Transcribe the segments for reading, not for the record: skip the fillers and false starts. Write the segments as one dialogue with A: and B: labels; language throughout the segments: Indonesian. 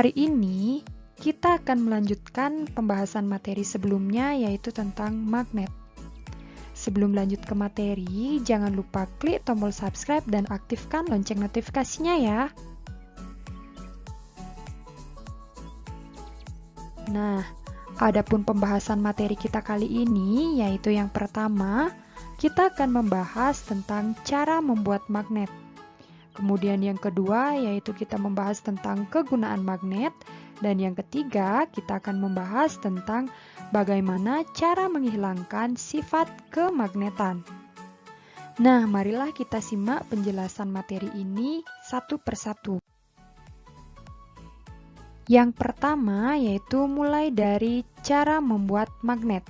A: Hari ini kita akan melanjutkan pembahasan materi sebelumnya, yaitu tentang magnet. Sebelum lanjut ke materi, jangan lupa klik tombol subscribe dan aktifkan lonceng notifikasinya ya. Nah, adapun pembahasan materi kita kali ini, yaitu yang pertama, kita akan membahas tentang cara membuat magnet. Kemudian yang kedua, yaitu kita membahas tentang kegunaan magnet. Dan yang ketiga, kita akan membahas tentang bagaimana cara menghilangkan sifat kemagnetan. Nah, marilah kita simak penjelasan materi ini satu persatu. Yang pertama, yaitu mulai dari cara membuat magnet.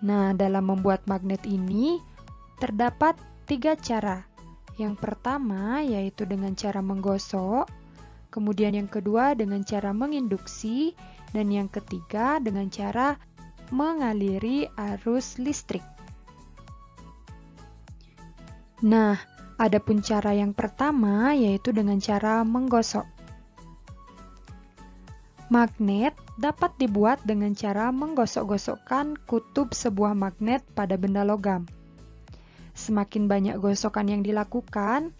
A: Nah, dalam membuat magnet ini, terdapat 3 cara. Yang pertama yaitu dengan cara menggosok, kemudian yang kedua dengan cara menginduksi, dan yang ketiga dengan cara mengaliri arus listrik. Nah, adapun cara yang pertama yaitu dengan cara menggosok. Magnet dapat dibuat dengan cara menggosok-gosokkan kutub sebuah magnet pada benda logam. Semakin banyak gosokan yang dilakukan,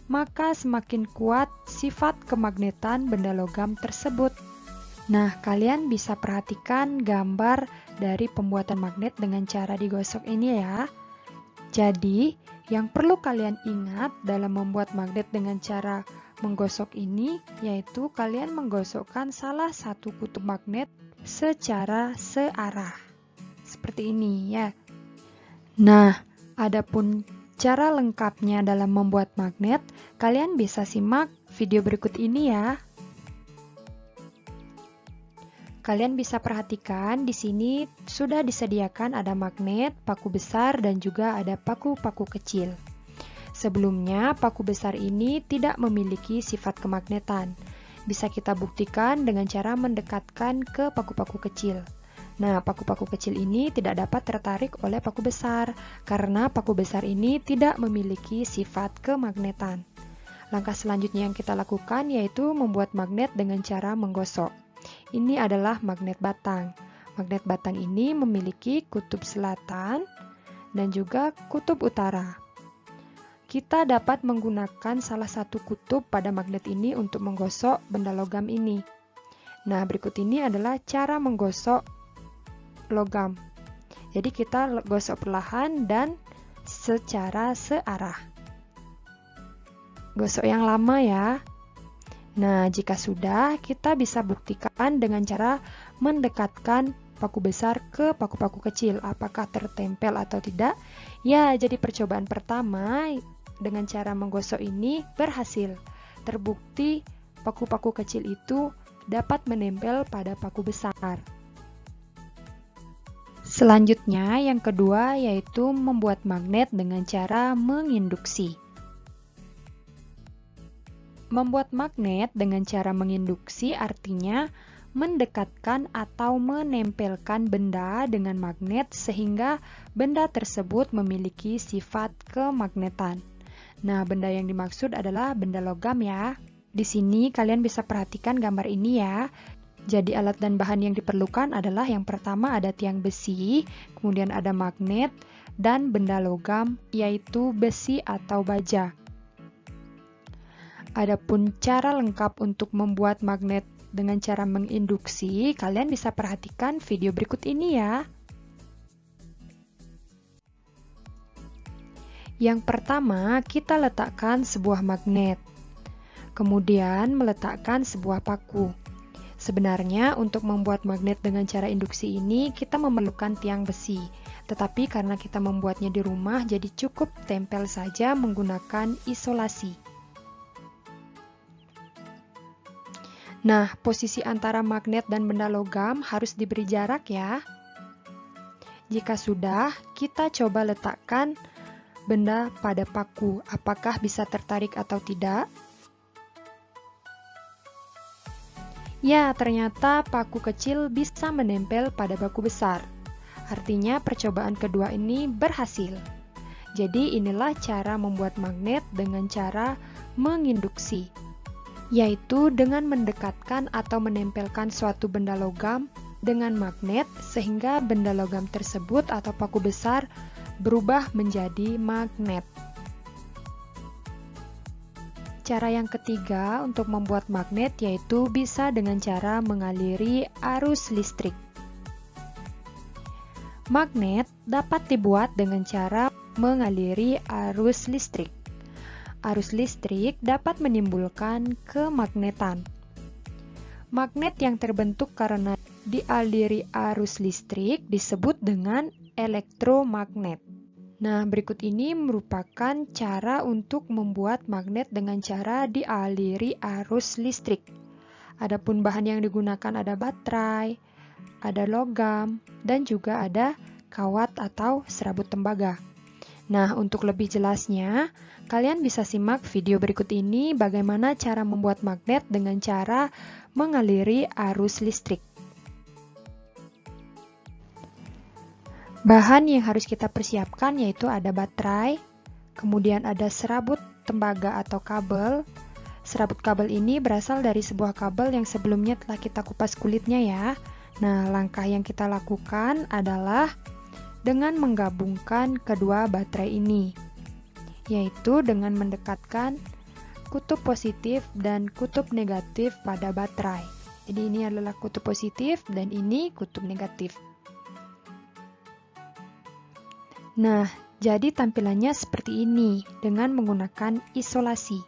A: maka semakin kuat sifat kemagnetan benda logam tersebut. Nah, kalian bisa perhatikan gambar dari pembuatan magnet dengan cara digosok ini ya. Jadi, yang perlu kalian ingat dalam membuat magnet dengan cara menggosok ini, yaitu kalian menggosokkan salah satu kutub magnet secara searah. Seperti ini ya. Nah, adapun cara lengkapnya dalam membuat magnet, kalian bisa simak video berikut ini ya. Kalian bisa perhatikan di sini sudah disediakan ada magnet, paku besar, dan juga ada paku-paku kecil. Sebelumnya, paku besar ini tidak memiliki sifat kemagnetan. Bisa kita buktikan dengan cara mendekatkan ke paku-paku kecil. Nah, paku-paku kecil ini tidak dapat tertarik oleh paku besar, karena paku besar ini tidak memiliki sifat kemagnetan. Langkah selanjutnya yang kita lakukan yaitu membuat magnet dengan cara menggosok. Ini adalah magnet batang. Magnet batang ini memiliki kutub selatan dan juga kutub utara. Kita dapat menggunakan salah satu kutub pada magnet ini untuk menggosok benda logam ini. Nah, berikut ini adalah cara menggosok logam. Jadi kita gosok perlahan dan secara searah. Gosok yang lama ya. Nah, jika sudah, kita bisa buktikan dengan cara mendekatkan paku besar ke paku-paku kecil. Apakah tertempel atau tidak? Ya, jadi percobaan pertama dengan cara menggosok ini berhasil. Terbukti paku-paku kecil itu dapat menempel pada paku besar. Selanjutnya, yang kedua yaitu membuat magnet dengan cara menginduksi. Membuat magnet dengan cara menginduksi artinya mendekatkan atau menempelkan benda dengan magnet sehingga benda tersebut memiliki sifat kemagnetan. Nah, benda yang dimaksud adalah benda logam ya. Di sini kalian bisa perhatikan gambar ini ya. Jadi alat dan bahan yang diperlukan adalah yang pertama ada tiang besi, kemudian ada magnet, dan benda logam yaitu besi atau baja. Adapun cara lengkap untuk membuat magnet dengan cara menginduksi, kalian bisa perhatikan video berikut ini ya. Yang pertama, kita letakkan sebuah magnet. Kemudian meletakkan sebuah paku. Sebenarnya untuk membuat magnet dengan cara induksi ini kita memerlukan tiang besi, tetapi karena kita membuatnya di rumah jadi cukup tempel saja menggunakan isolasi. Nah, posisi antara magnet dan benda logam harus diberi jarak ya. Jika sudah, kita coba letakkan benda pada paku, apakah bisa tertarik atau tidak? Ya, ternyata paku kecil bisa menempel pada paku besar. Artinya percobaan kedua ini berhasil. Jadi inilah cara membuat magnet dengan cara menginduksi. yaitu dengan mendekatkan atau menempelkan suatu benda logam dengan magnet sehingga benda logam tersebut atau paku besar berubah menjadi magnet. Cara yang ketiga untuk membuat magnet yaitu bisa dengan cara mengaliri arus listrik. Magnet dapat dibuat dengan cara mengaliri arus listrik. Arus listrik dapat menimbulkan kemagnetan. Magnet yang terbentuk karena dialiri arus listrik disebut dengan elektromagnet. Nah, berikut ini merupakan cara untuk membuat magnet dengan cara dialiri arus listrik. Adapun bahan yang digunakan ada baterai, ada logam, dan juga ada kawat atau serabut tembaga. Nah, untuk lebih jelasnya, kalian bisa simak video berikut ini bagaimana cara membuat magnet dengan cara mengaliri arus listrik. Bahan yang harus kita persiapkan yaitu ada baterai, kemudian ada serabut tembaga atau kabel. Serabut kabel ini berasal dari sebuah kabel yang sebelumnya telah kita kupas kulitnya ya. Nah, langkah yang kita lakukan adalah dengan menggabungkan kedua baterai ini, yaitu dengan mendekatkan kutub positif dan kutub negatif pada baterai. Jadi ini adalah kutub positif dan ini kutub negatif. Nah, jadi tampilannya seperti ini dengan menggunakan isolasi.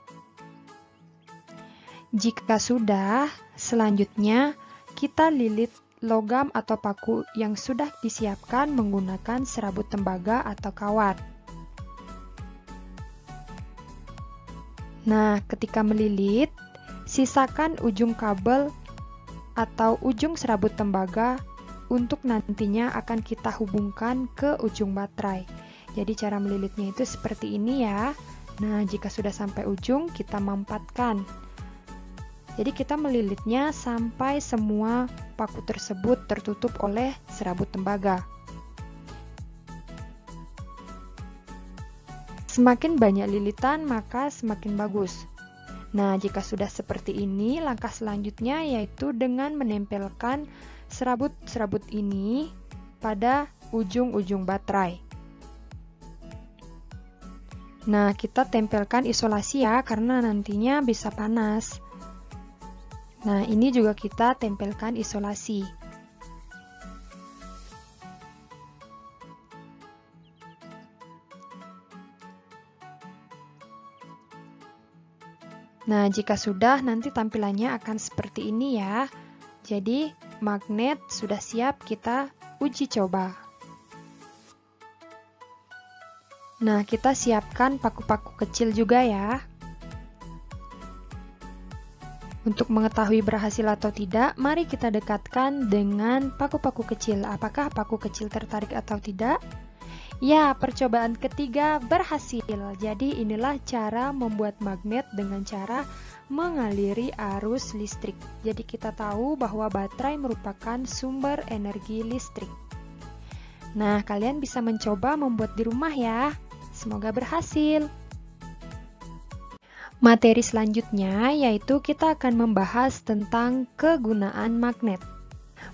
A: Jika sudah, selanjutnya kita lilit logam atau paku yang sudah disiapkan menggunakan serabut tembaga atau kawat. Nah, ketika melilit, sisakan ujung kabel atau ujung serabut tembaga untuk nantinya akan kita hubungkan ke ujung baterai. Jadi cara melilitnya itu seperti ini ya. Nah, jika sudah sampai ujung, kita mampatkan. Jadi kita melilitnya sampai semua paku tersebut tertutup oleh serabut tembaga. Semakin banyak lilitan maka semakin bagus. Nah, jika sudah seperti ini, langkah selanjutnya yaitu dengan menempelkan serabut-serabut ini pada ujung-ujung baterai. Nah, kita tempelkan isolasi ya, karena nantinya bisa panas. Nah, ini juga kita tempelkan isolasi. Nah, jika sudah, nanti tampilannya akan seperti ini ya. Jadi, magnet sudah siap kita uji coba. Nah, kita siapkan paku-paku kecil juga ya. Untuk mengetahui berhasil atau tidak, mari kita dekatkan dengan paku-paku kecil. Apakah paku kecil tertarik atau tidak? Ya, percobaan ketiga berhasil. Jadi inilah cara membuat magnet dengan cara mengaliri arus listrik. Jadi kita tahu bahwa baterai merupakan sumber energi listrik. Nah, kalian bisa mencoba membuat di rumah ya. Semoga berhasil. Materi selanjutnya yaitu kita akan membahas tentang kegunaan magnet.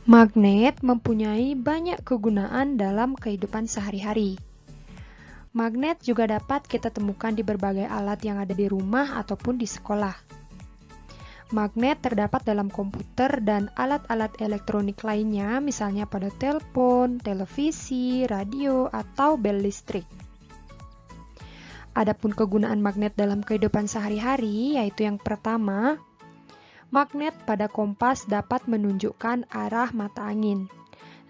A: Magnet mempunyai banyak kegunaan dalam kehidupan sehari-hari. Magnet juga dapat kita temukan di berbagai alat yang ada di rumah ataupun di sekolah. Magnet terdapat dalam komputer dan alat-alat elektronik lainnya, misalnya pada telepon, televisi, radio, atau bel listrik. Adapun kegunaan magnet dalam kehidupan sehari-hari yaitu yang pertama, magnet pada kompas dapat menunjukkan arah mata angin.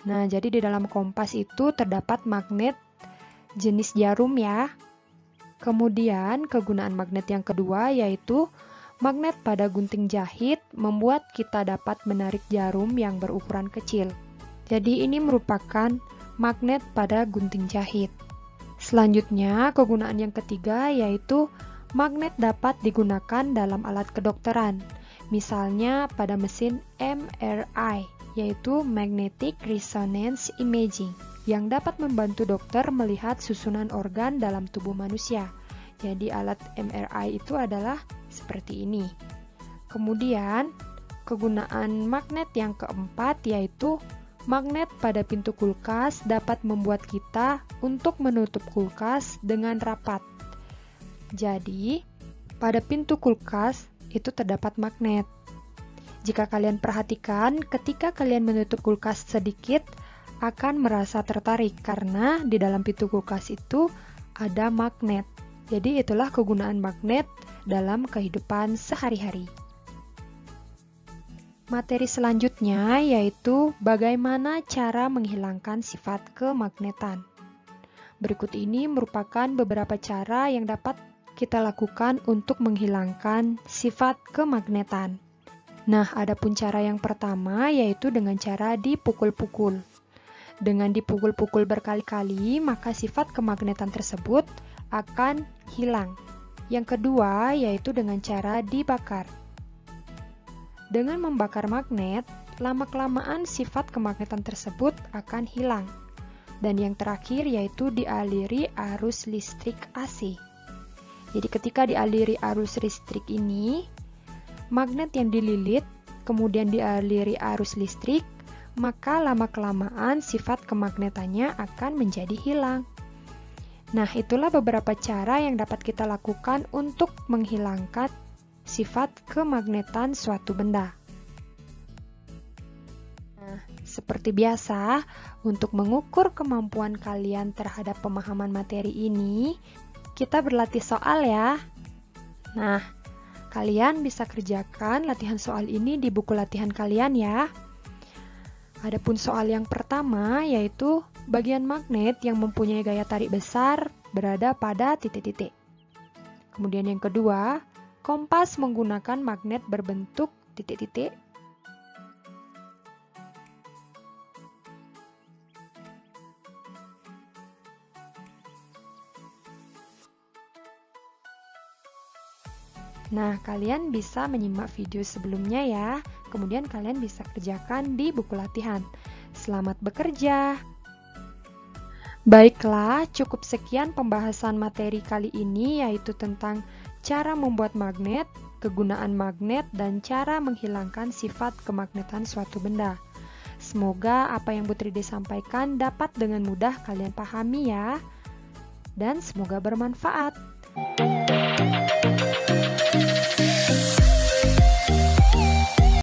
A: Nah, jadi di dalam kompas itu terdapat magnet jenis jarum ya. Kemudian kegunaan magnet yang kedua yaitu magnet pada gunting jahit membuat kita dapat menarik jarum yang berukuran kecil. Jadi ini merupakan magnet pada gunting jahit. Selanjutnya, kegunaan yang ketiga yaitu magnet dapat digunakan dalam alat kedokteran, misalnya pada mesin MRI, yaitu Magnetic Resonance Imaging, yang dapat membantu dokter melihat susunan organ dalam tubuh manusia. Jadi alat MRI itu adalah seperti ini. Kemudian, kegunaan magnet yang keempat yaitu magnet pada pintu kulkas dapat membuat kita untuk menutup kulkas dengan rapat. Jadi, pada pintu kulkas itu terdapat magnet. Jika kalian perhatikan, ketika kalian menutup kulkas sedikit, akan merasa tertarik karena di dalam pintu kulkas itu ada magnet. Jadi itulah kegunaan magnet dalam kehidupan sehari-hari. Materi selanjutnya yaitu bagaimana cara menghilangkan sifat kemagnetan. Berikut ini merupakan beberapa cara yang dapat kita lakukan untuk menghilangkan sifat kemagnetan. Nah, adapun cara yang pertama yaitu dengan cara dipukul-pukul. Dengan dipukul-pukul berkali-kali, maka sifat kemagnetan tersebut akan hilang. Yang kedua yaitu dengan cara dibakar. Dengan membakar magnet, lama-kelamaan sifat kemagnetan tersebut akan hilang. Dan yang terakhir yaitu dialiri arus listrik AC. Jadi ketika dialiri arus listrik ini, magnet yang dililit kemudian dialiri arus listrik, maka lama-kelamaan sifat kemagnetannya akan menjadi hilang. Nah, itulah beberapa cara yang dapat kita lakukan untuk menghilangkan sifat kemagnetan suatu benda. Nah, seperti biasa, untuk mengukur kemampuan kalian terhadap pemahaman materi ini, kita berlatih soal ya. Nah, kalian bisa kerjakan latihan soal ini di buku latihan kalian ya. Adapun soal yang pertama yaitu bagian magnet yang mempunyai gaya tarik besar berada pada titik-titik. Kemudian yang kedua, kompas menggunakan magnet berbentuk titik-titik. Nah, kalian bisa menyimak video sebelumnya ya. Kemudian kalian bisa kerjakan di buku latihan. Selamat bekerja! Baiklah, cukup sekian pembahasan materi kali ini yaitu tentang cara membuat magnet, kegunaan magnet, dan cara menghilangkan sifat kemagnetan suatu benda. Semoga apa yang Bu Tridi sampaikan dapat dengan mudah kalian pahami ya. Dan semoga bermanfaat.